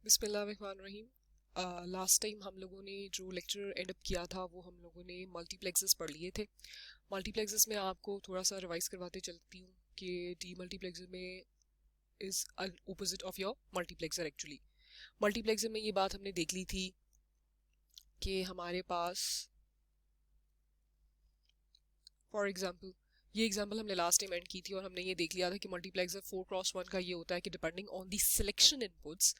बिस्मिल्लाहिर्रहमानिर्रहीम। Last time हम लोगों ने जो लेक्चर एंड अप किया था वो हम लोगों ने मल्टीप्लेक्सेस पढ़ लिए थे। मल्टीप्लेक्सेस में आपको थोड़ा सा रिवाइज करवाते चलती हूँ कि डी मल्टीप्लेक्सर में is opposite of your multiplexer. Actually multiplexer में ये बात हमने देख ली थी कि हमारे पास फॉर एग्जाम्पल ये एग्जाम्पल हमने लास्ट टाइम एंड की थी और हमने ये देख लिया था कि मल्टीप्लेक्सर 4x1 का ये होता है कि depending on the selection inputs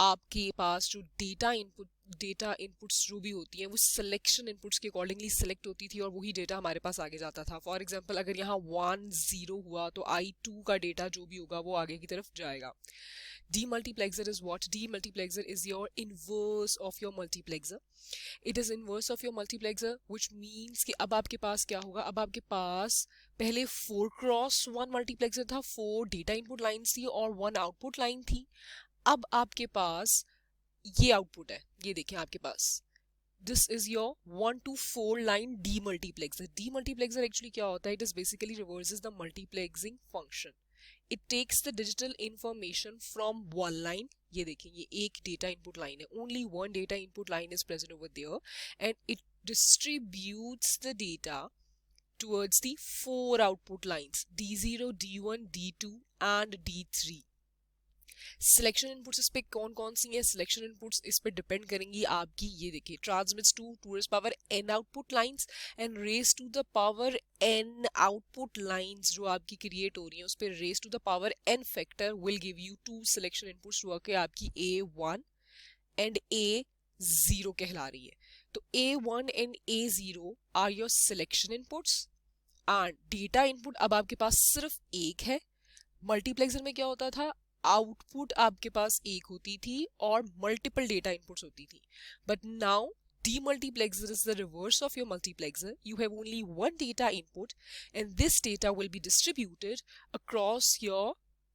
आपके पास जो डेटा इनपुट्स जो भी होती हैं वो सिलेक्शन इनपुट्स के अकॉर्डिंगली सिलेक्ट होती थी और वही डेटा हमारे पास आगे जाता था। फॉर एग्जांपल अगर यहाँ 1 0 हुआ तो I2 का डेटा जो भी होगा वो आगे की तरफ जाएगा। Demultiplexer is what? Demultiplexer is your inverse of your multiplexer. It is inverse of your multiplexer, which means कि अब आपके पास क्या होगा, अब आपके पास पहले 4x1 मल्टीप्लेक्सर था, 4 डेटा इनपुट लाइन्स थी और 1 आउटपुट लाइन थी। अब आपके पास ये आउटपुट है, ये देखें आपके पास this is your 1 to 4 line demultiplexer. Demultiplexer actually क्या होता है? It is basically reverses the multiplexing function. It takes the digital information from one line. ये देखें, ये एक डेटा इनपुट लाइन है, only one data input line is present over there and it distributes the data towards the 4 output lines D0, D1, D2 and D3। Selection inputs इस पे कौन कौन सी हैं? सिलेक्शन इनपुट्स इस पे डिपेंड करेंगी आपकी, ये देखिए, transmits to raise power n output lines and raise to the power n output lines जो आपकी क्रिएट हो रही हैं उस पे raise to the power n factor will give you 2 selection inputs जो कि आपकी A1 एंड A0 कहला रही है। तो A1 and A0 are your selection inputs and data input अब आपके पास सिर्फ एक है। मल्टीप्लेक्सर में क्या होता था? आउटपुट आपके पास एक होती थी और मल्टीपल डेटा इनपुट्स होती थी। But now demultiplexer is the reverse of your multiplexer. You have only one data input and this data will be distributed across your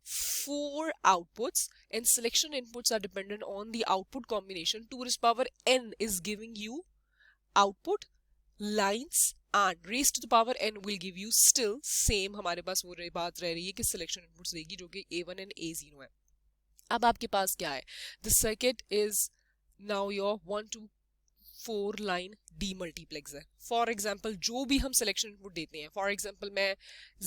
4 outputs and selection inputs are dependent on the output combination. 2 raised power n is giving you output lines and raised to the power n will give you still same हमारे पास वो बात रह रही है कि selection inputs देगी जो कि A1 एंड A0 है। अब आपके पास क्या है? The circuit is now your 1 to 4 line demultiplexer. For example जो भी हम सिलेक्शन इनपुट देते हैं, फॉर एग्जाम्पल मैं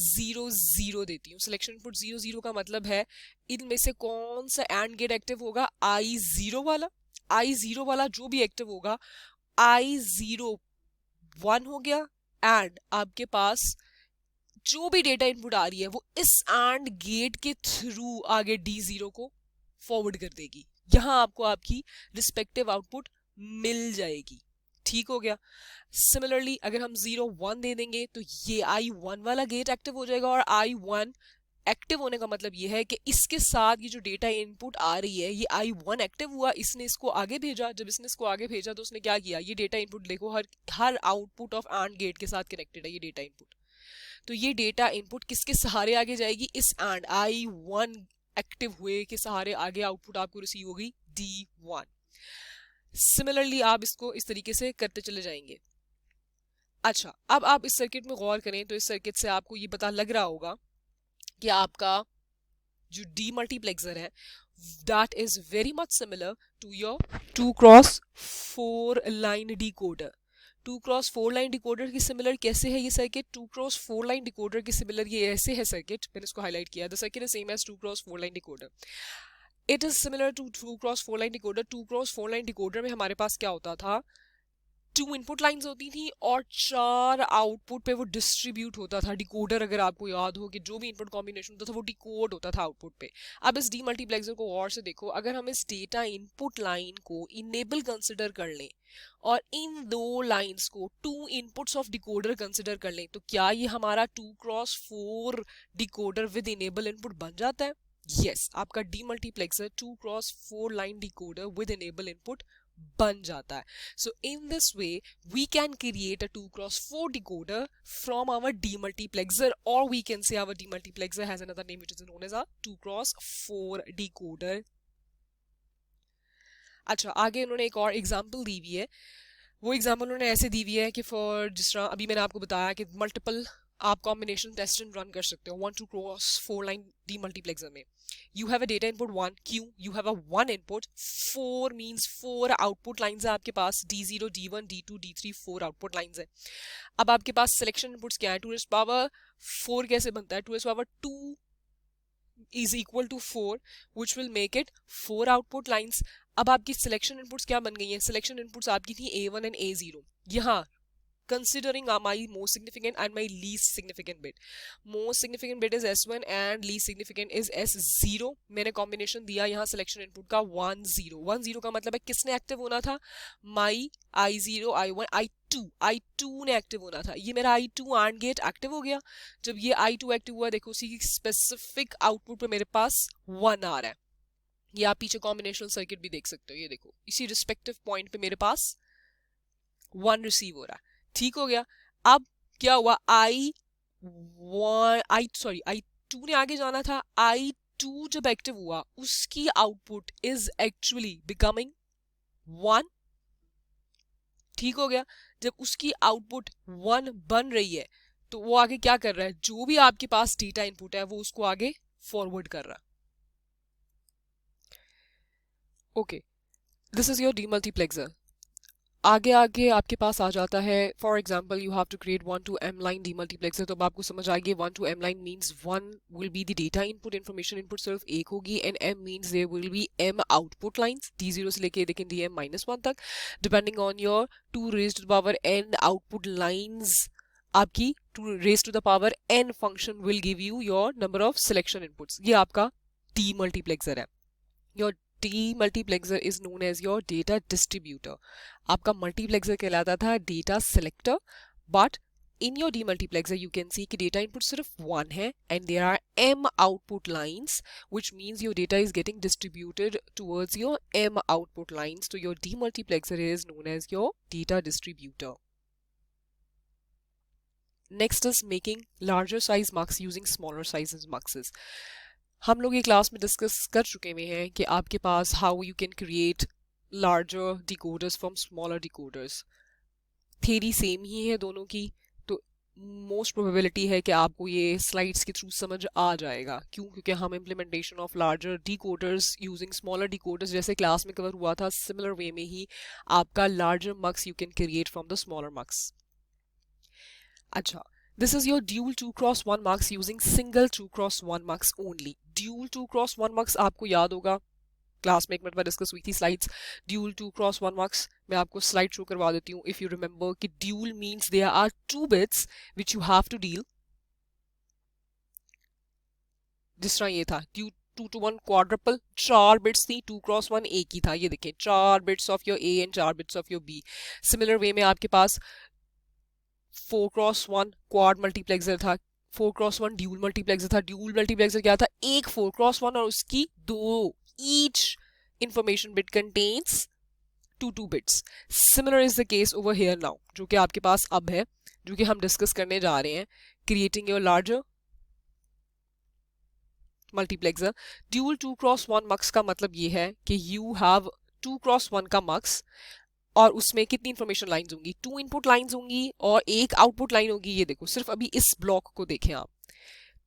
0 0 देती हूँ, सिलेक्शन इनपुट 0 0 का मतलब है इनमें से कौन सा एंड गेट एक्टिव होगा? I0 वाला। I0 वाला जो भी एक्टिव होगा, I0 1 हो गया एंड आपके पास जो भी डेटा इनपुट आ रही है वो इस एंड गेट के थ्रू आगे D0 को फॉरवर्ड कर देगी। यहां आपको आपकी रिस्पेक्टिव आउटपुट मिल जाएगी। ठीक हो गया। सिमिलरली अगर हम 0 1 दे देंगे तो ये I1 वाला गेट एक्टिव हो जाएगा और I1 एक्टिव होने का मतलब ये है कि इसके साथ ये जो डेटा इनपुट आ रही है ये I1 एक्टिव हुआ, इसने इसको आगे भेजा। जब इसने इसको आगे भेजा तो उसने क्या किया? ये डेटा इनपुट देखो, हर आउटपुट ऑफ एंड गेट के साथ कनेक्टेड है ये डेटा इनपुट। तो ये डेटा इनपुट किसके सहारे आगे जाएगी? इस एंड I1 एक्टिव हुए के सहारे आगे आउटपुट आपको रिसीव होगी D1। सिमिलरली आप इसको इस तरीके से करते चले जाएंगे। अच्छा, अब आप इस सर्किट में गौर करें तो इस सर्किट से आपको ये पता लग रहा होगा कि आपका जो डीमल्टीप्लेक्सर है that is very much similar to your 2x4 line decoder। 2x4 line decoder की सिमिलर कैसे है ये सर्किट? 2x4 लाइन डिकोडर की सिमिलर ये ऐसे है सर्किट, मैंने इसको हाईलाइट किया। The circuit is same as 2x4 line decoder. It is similar to 2x4 line decoder. 2x4 line decoder में हमारे पास क्या होता था? 2 इनपुट लाइंस होती थी और 4 आउटपुट पे वो डिस्ट्रीब्यूट होता था। डिकोडर अगर आपको याद हो कि जो भी इनपुट कॉम्बिनेशन होता था वो डिकोड होता था आउटपुट पे। अब इस डीमल्टीप्लेक्सर को गौर से देखो, अगर हम इस डेटा इनपुट लाइन को इनेबल कंसिडर कर लें और इन दो लाइंस को 2 इनपुट्स ऑफ डिकोडर कंसिडर कर लें तो क्या ये हमारा 2x4 decoder with enable input बन जाता है? यस, आपका demultiplexer 2x4 line decoder with enable input बन जाता है। So in this way we can create a 2x4 decoder from our demultiplexer, or we can say our demultiplexer has another name which is known as a 2x4 decoder। अच्छा, आगे उन्होंने एक और example दी हुई है। वो एग्जांपल उन्होंने ऐसे दी हुई है कि फॉर जिस तरह अभी मैंने आपको बताया कि मल्टीपल आप कॉम्बिनेशन टेस्ट रन कर सकते हो 1 to cross 4 line demultiplexer में. You have a data input 1 Q, you have a 1 input, 4 means 4 output lines है आपके पास, D0 D1 D2 D3 4 output lines है. अब आपके पास सिलेक्शन इनपुट्स क्या है, 2⁻4 कैसे बनता है, 2⁻2 is equal to 4 which will make it 4 output lines. अब आपकी सिलेक्शन इनपुट्स क्या बन गई हैं, सिलेक्शन इनपुट्स आपकी थी A1 एंड A0. यहाँ considering my most significant and my least significant bit. Most significant bit is S1 and least significant is S0. मैंने combination दिया यहाँ selection input का 1 0. 1 0 का मतलब है किसने active होना था, my I0 I1 I2 ने active होना था. ये मेरा I2 AND gate active हो गया. जब ये I2 active हुआ, देखो उसी की specific output पे मेरे पास 1 आ रहा है. ये आप पीछे combinational circuit भी देख सकते हो. ये देखो इसी respective point पे मेरे पास 1 रिसीव हो रहा है. ठीक हो गया. अब क्या हुआ, I2 ने आगे जाना था. I2 जब एक्टिव हुआ उसकी आउटपुट इज एक्चुअली बिकमिंग 1. ठीक हो गया. जब उसकी आउटपुट 1 बन रही है तो वो आगे क्या कर रहा है, जो भी आपके पास डेटा इनपुट है वो उसको आगे फॉरवर्ड कर रहा है. Okay, this is your demultiplexer. आगे आगे आपके पास आ जाता है, for example you have to create 1 to m line demultiplexer. तो अब आपको समझ आएगी 1 to m line means 1 will be the data input, information input सिर्फ एक होगी, and m means there will be m output lines D0 से लेके लेकिन dm-1 तक, depending on your 2 raised to the power n output lines. आपकी 2 raised to the power n function will give you your number of selection inputs. ये आपका demultiplexer है. Your demultiplexer is known as your data distributor. आपका multiplexer कहलाता था data selector, but in your demultiplexer you can see कि data input सिर्फ 1 है and there are m output lines, which means your data is getting distributed towards your m output lines. तो your demultiplexer is known as your data distributor. Next is making larger size mux using smaller size muxes. हम लोग ये class में discuss कर चुके हुए हैं कि आपके पास how you can create larger decoders from smaller decoders. Theory same ही है दोनों की, तो मोस्ट प्रोबेबिलिटी है कि आपको ये स्लाइड्स के थ्रू समझ आ जाएगा. क्यों? क्योंकि हम implementation of larger decoders using smaller decoders जैसे क्लास में कवर हुआ था, सिमिलर वे में ही आपका larger mux you can create from the smaller mux. अच्छा, this is your dual 2x1 mux using single 2x1 mux only. Dual 2x1 mux आपको याद होगा, क्लास में एक मिनट में डिस्कस हुई थी स्लाइड्स. ड्यूल 2x1 मक्स मैं आपको स्लाइड शो करवा देती हूँ. इफ यू रिमेंबर कि dual means there are 2 bits which you have to deal. जिस तरह ये था 2 to 1 क्वाड्रपल, 4 बिट्स थी, 2x1 एक ही था. ये देखें 4 bits of your A and 4 bits of your B. Similar way में आपके पास 4x1 क्वाड मल्टीप्लेक्सर था, 4x1 ड्यूल मल्टीप्लेक्सर था. ड्यूल मल्टीप्लेक्सर क्या था, एक 4x1 और उसकी 2, each information bit contains 2 bits. Similar is the case over here now, जो कि आपके पास अब है, जो कि हम डिस्कस करने जा रहे हैं. creating your larger multiplexer. Dual 2x1 mux का मतलब ये है कि you have 2x1 का mux और उसमें कितनी इंफॉर्मेशन लाइंस होंगी, 2 इनपुट लाइंस होंगी और एक आउटपुट लाइन होगी. ये देखो सिर्फ अभी इस ब्लॉक को देखें आप,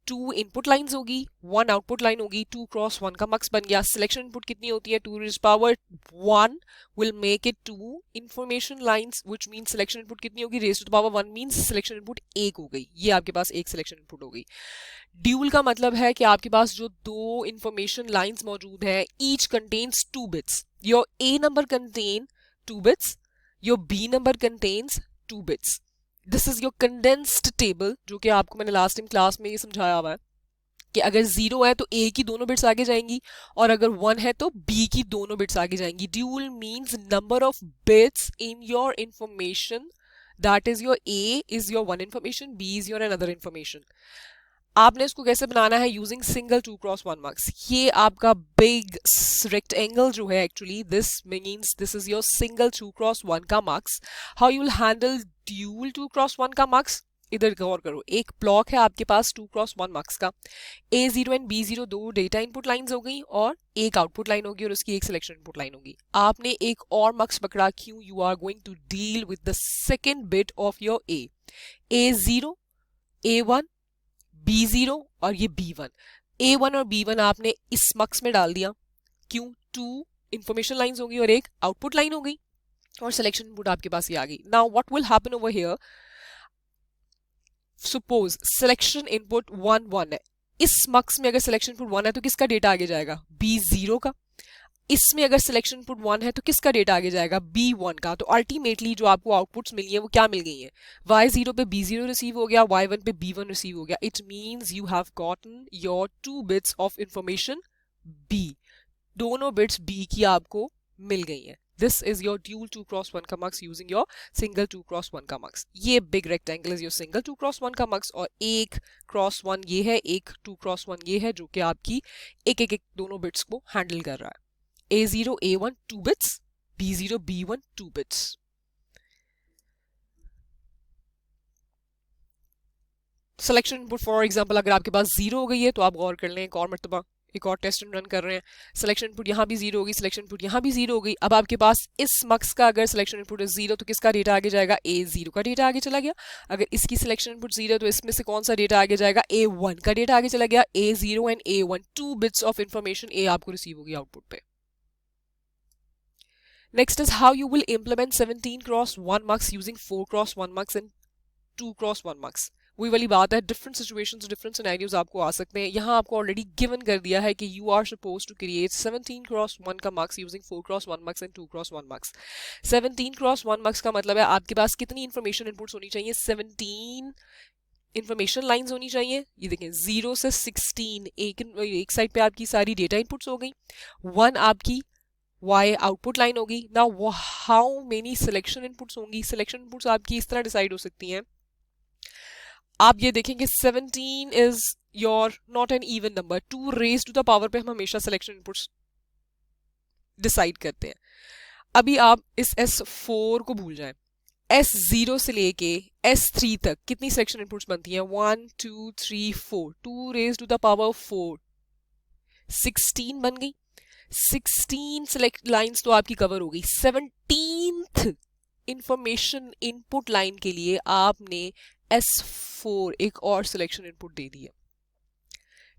2 इनपुट लाइंस होगी, 1 आउटपुट लाइन होगी. 2x1 का मक्स बन गया. सिलेक्शन इनपुट कितनी होती है, 2 raised power 1 will make it 2 information lines, which means selection input कितनी होगी, raised to the power 1 means selection input 1 हो गई. ये आपके पास एक सिलेक्शन इनपुट हो गई. ड्यूल का मतलब है कि आपके पास जो 2 इंफॉर्मेशन लाइंस मौजूद है, each contains 2 bits. Your A number contain 2 bits, your B number contains 2 bits. This is your condensed table, जो कि आपको मैंने लास्ट टाइम क्लास में ये समझाया हुआ है कि अगर 0 है तो A की दोनों बिट्स आगे जाएंगी और अगर 1 है तो B की दोनों बिट्स आगे जाएंगी. Dual means number of bits in your information, that is your A is your one information, B is your another information. आपने इसको कैसे बनाना है, यूजिंग सिंगल 2x1 मक्स. ये आपका बिग रेक्टेंगल जो है, actually this means this is your single 2x1 का mux. How you will handle dual 2x1 का मक्स, इधर गौर करो. एक ब्लॉक है आपके पास 2x1 मक्स का, A0 and B0 2 data input lines हो गई और एक आउटपुट लाइन होगी और उसकी एक सिलेक्शन इनपुट लाइन होगी. आपने एक और मक्स पकड़ा, क्यों, you are going to deal with the second bit of your A. A0 A1 B0 और ये B1। A1 और B1 आपने इस मक्स में डाल दिया, क्यों? 2 इंफॉर्मेशन लाइंस होगी और एक आउटपुट लाइन हो गई, और सिलेक्शन इनपुट आपके पास ये आ गई। Now what will happen over here, suppose selection input 1 1 है, इस मक्स में अगर सिलेक्शन इनपुट 1 है तो किसका डेटा आगे जाएगा? B0 का। इसमें अगर सिलेक्शन इनपुट 1 है तो किसका डेटा आगे जाएगा? B1 का। तो अल्टीमेटली जो आपको आउटपुट्स मिली है वो क्या मिल गई है? Y0 पे B0 रिसीव हो गया, Y1 पे B1 रिसीव हो गया। It means you have gotten your 2 bits of information B, दोनों बिट्स B की आपको मिल गई है। This is your dual 2x1 का मक्स यूजिंग योर सिंगल 2x1 का मक्स। ये big rectangle is your single 2x1 का मक्स, और 1x1 ये है, एक 2x1 ये है, जो कि आपकी एक दोनों बिट्स को हैंडल कर रहा है। A0 A1 2 bits, B0 B1 2 bits। Selection input for example अगर आपके पास 0 हो गई है तो आप गौर कर लें, एक और मरतबा एक और टेस्ट रन कर रहे हैं। सिलेक्शन इनपुट यहाँ भी 0 होगी, सिलेक्शन इनपुट यहाँ भी 0 हो गई। अब आपके पास इस मक्स का अगर सिलेक्शन इनपुट 0 तो किसका डेटा आगे जाएगा? A0 का डेटा आगे चला गया। अगर इसकी सिलेक्शन इनपुट 0 तो इसमें से कौन सा डेटा आगे जाएगा? A1 का डेटा आगे चला गया। A0 and A1 2 bits of information A आपको रिसीव होगी आउटपुट पे। Next is how you will implement 17x1 mux using 4x1 mux and 2x1 mux। वही वाली बात है, डिफरेंट सिचुएशंस, डिफरेंट सिनेरियोज आपको आ सकते हैं। यहाँ आपको ऑलरेडी गिवन कर दिया है कि you are suppose to create 17x1 का मक्स using 4x1 मक्स and 2x1 मक्स। 17x1 मक्स का मतलब है आपके पास कितनी इंफॉर्मेशन इनपुट्स होनी चाहिए? 17 इंफॉर्मेशन लाइंस होनी चाहिए। ये देखें 0 से 16 एक साइड पे आपकी सारी डेटा इनपुट्स हो गई, 1 आपकी Y आउटपुट लाइन होगी। Now how many selection inputs होंगी? सिलेक्शन इनपुट्स आपकी इस तरह डिसाइड हो सकती हैं, आप ये देखेंगे 17 is your not an even number, 2 raise to the power पे हम हमेशा सिलेक्शन इनपुट्स डिसाइड करते हैं। अभी आप इस S4 को भूल जाएं, S0 से लेके S3 तक कितनी सिलेक्शन इनपुट्स बनती हैं? 1 2 3 4, 2 रेज टू द पावर 4, 16 बन गई। 16 सिलेक्ट लाइंस तो आपकी कवर हो गई। 17th इंफॉर्मेशन इनपुट लाइन के लिए आपने S4 एक और सिलेक्शन इनपुट दे दी है।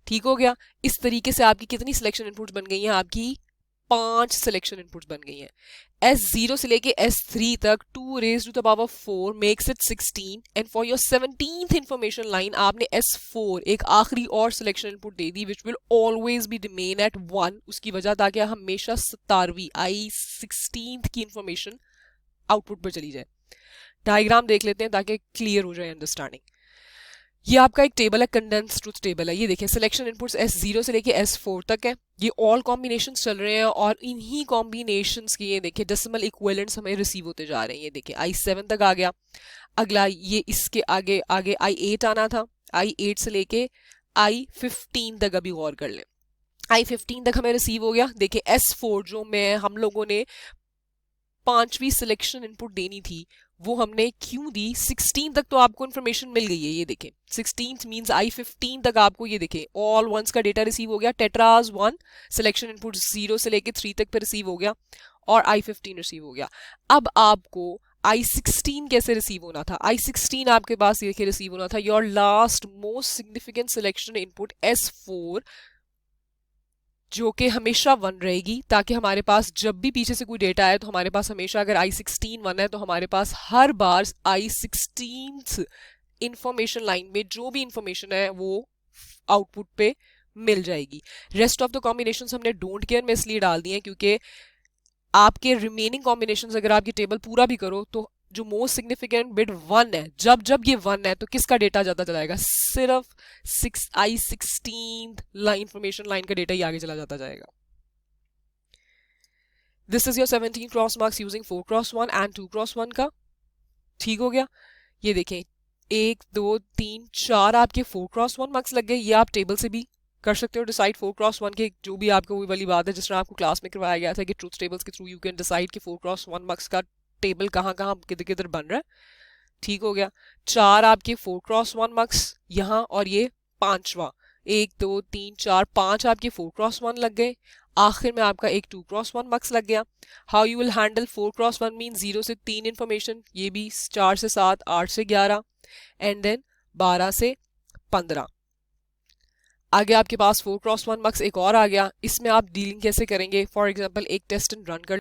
ठीक हो गया। इस तरीके से आपकी कितनी सिलेक्शन इनपुट्स बन गई हैं? आपकी 5 सिलेक्शन इनपुट्स बन गई हैं। S0 से लेके S3 तक 2 raise to the power 4 makes it 16, and for your 17th information line आपने S4 एक आखिरी और सिलेक्शन इनपुट दे दी, which will always be remain at 1। उसकी वजह ताकि हमेशा 17वीं I16th की इंफॉर्मेशन आउटपुट पर चली जाए। डायग्राम देख लेते हैं ताकि क्लियर हो जाए अंडरस्टैंडिंग। ये आपका एक टेबल है, कंडेंस ट्रुथ टेबल है। ये देखिए सिलेक्शन इनपुट्स S0 से लेके S4 तक है। ये ऑल कॉम्बिनेशंस चल रहे हैं, और इन्हीं कॉम्बिनेशंस के ये देखिए डेसिमल इक्विवेलेंट्स हमें रिसीव होते जा रहे हैं। ये देखिए I7 तक आ गया, अगला ये इसके आगे आगे I8 आना था, I8 से लेके I15 तक अभी गौर कर लें। I15 तक हमें रिसीव हो गया। देखिए S4 जो में हम लोगों ने 5वीं सिलेक्शन इनपुट देनी थी वो हमने क्यों दी? 16 तक तो आपको इन्फॉर्मेशन मिल गई है। ये देखें 16 मींस I15 तक आपको ये देखें ऑल वंस का डेटा रिसीव हो गया। टेट्राज 1 सिलेक्शन इनपुट 0 से लेके 3 तक पे रिसीव हो गया, और I15 रिसीव हो गया। अब आपको I16 कैसे रिसीव होना था? I16 आपके पास ये देखिए रिसीव होना था your last most significant selection input S4, जो कि हमेशा 1 रहेगी, ताकि हमारे पास जब भी पीछे से कोई डेटा आए तो हमारे पास हमेशा, अगर I16 1 है तो हमारे पास हर बार I16th इंफॉर्मेशन लाइन में जो भी इंफॉर्मेशन है वो आउटपुट पे मिल जाएगी। रेस्ट ऑफ द कॉम्बिनेशंस हमने डोंट केयर में इसलिए डाल दिए हैं क्योंकि आपके रिमेनिंग कॉम्बिनेशंस अगर आप ये टेबल पूरा भी करो तो जो मोस्ट सिग्निफिकेंट बिट 1 है, जब जब ये 1 है तो किसका डेटा ज्यादा चलाएगा? सिर्फ I16 इंफॉर्मेशन लाइन का डेटा ही आगे चला जाता जाएगा। This is your 17x marks using 4x1 and 2x1 का। ठीक हो गया। ये देखें 1 2 3 4 आपके 4x1 मार्क्स लग गए। ये आप टेबल से भी कर सकते हो डिसाइड 4x1 के, जो भी आपको वही वाली बात है जिस तरह आपको क्लास में करवाया गया था कि ट्रूथ टेबल्स के थ्रू यू कैन डिसाइड कि 4x1 मार्क्स का टेबल कहाँ कहाँ किधर किधर बन रहा है। ठीक हो गया। 4 आपके 4x1 मार्क्स यहाँ, और ये 5वां 1 2 3 4 5 आपके 4x1 लग गए। आखिर में आपका एक 2x1 मार्क्स लग गया। How you will handle 4x1 mean 0 से 3 इंफॉर्मेशन, ये भी 4 से 7 8 से 11, एंड देन 12 से 15। आगे आपके पास 4x1 मार्क्स एक और आ गया, इसमें आप डीलिंग कैसे करेंगे? फॉर एग्जांपल एक टेस्ट रन कर